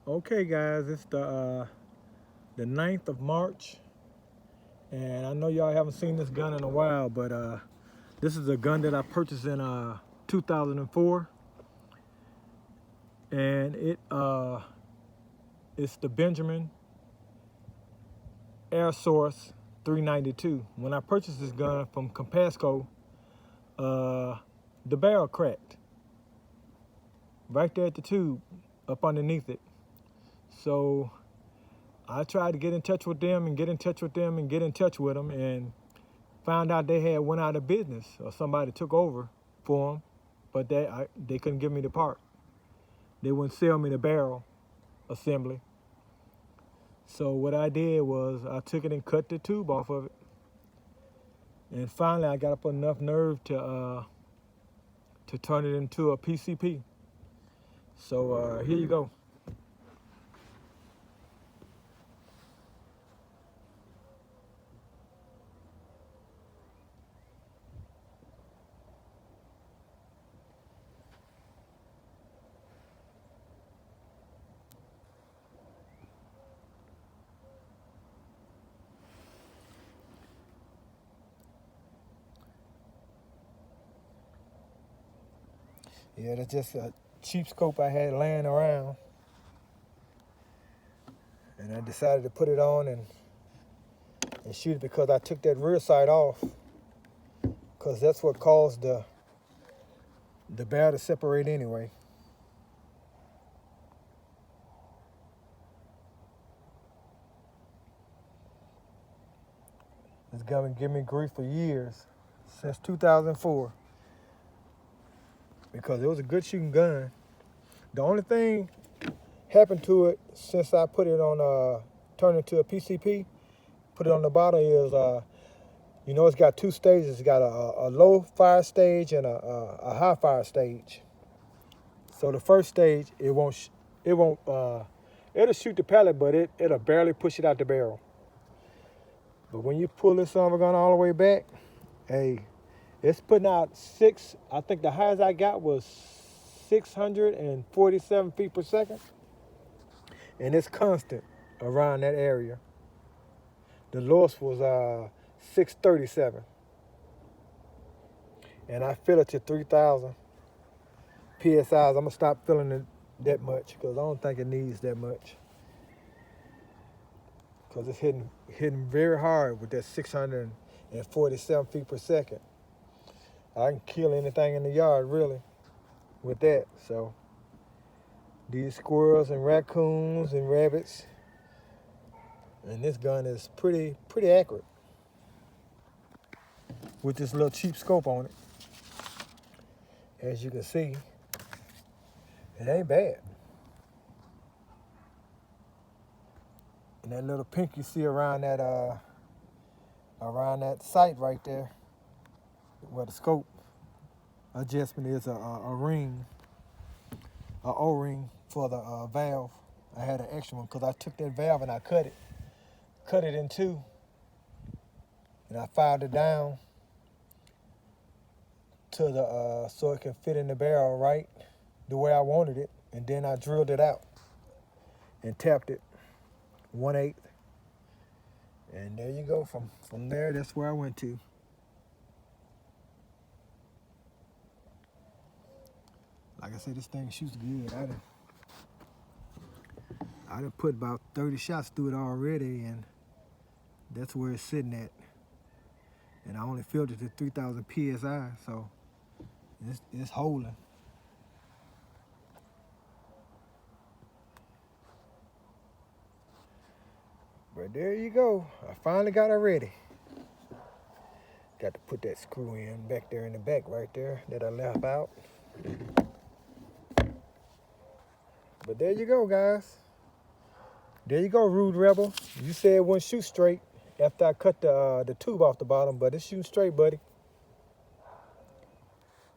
Okay, guys, it's the 9th of March, and I know y'all haven't seen this gun in a while, but this is a gun that I purchased in 2004, and it's the Benjamin Air Source 392. When I purchased this gun from Compasco, the barrel cracked right there at the tube, up underneath it. So I tried to get in touch with them and get in touch with them and get in touch with them, and found out they had went out of business, or somebody took over for them, but they couldn't give me the part. They wouldn't sell me the barrel assembly. So what I did was I took it and cut the tube off of it. And finally I got up enough nerve to turn it into a PCP. So here you go. Yeah, that's just a cheap scope I had laying around. And I decided to put it on and shoot it because I took that rear sight off, because that's what caused the barrel to separate anyway. This gun been giving me grief for years, since 2004, because it was a good shooting gun. The only thing happened to it since I put it on, turned it to a PCP, put it on the bottom is, it's got two stages. It's got a low fire stage and a high fire stage. So the first stage, it'll shoot the pellet, but it'll barely push it out the barrel. But when you pull this son of a gun all the way back, hey, it's putting out I think the highest I got was 647 feet per second. And it's constant around that area. The lowest was 637. And I fill it to 3,000 PSIs. I'm gonna stop filling it that much because I don't think it needs that much. Because it's hitting very hard with that 647 feet per second. I can kill anything in the yard really with that. So these squirrels and raccoons and rabbits, and this gun is pretty accurate with this little cheap scope on it. As you can see, it ain't bad. And that little pink you see around that sight right there, where the scope adjustment is a ring, a O-ring for the valve. I had an extra one because I took that valve and I cut it in two, and I filed it down to the so it can fit in the barrel right the way I wanted it, and then I drilled it out and tapped it 1/8, and there you go. From there, that's where I went to. Like I said, this thing shoots good. I done put about 30 shots through it already, and that's where it's sitting at. And I only filled it to 3,000 PSI, so it's holding. But there you go. I finally got it ready. Got to put that screw in back there in the back right there that I left out. But there you go, guys. There you go, Rude Rebel. You said it wouldn't shoot straight after I cut the tube off the bottom, but it's shooting straight, buddy.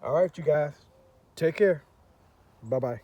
All right, you guys. Take care. Bye-bye.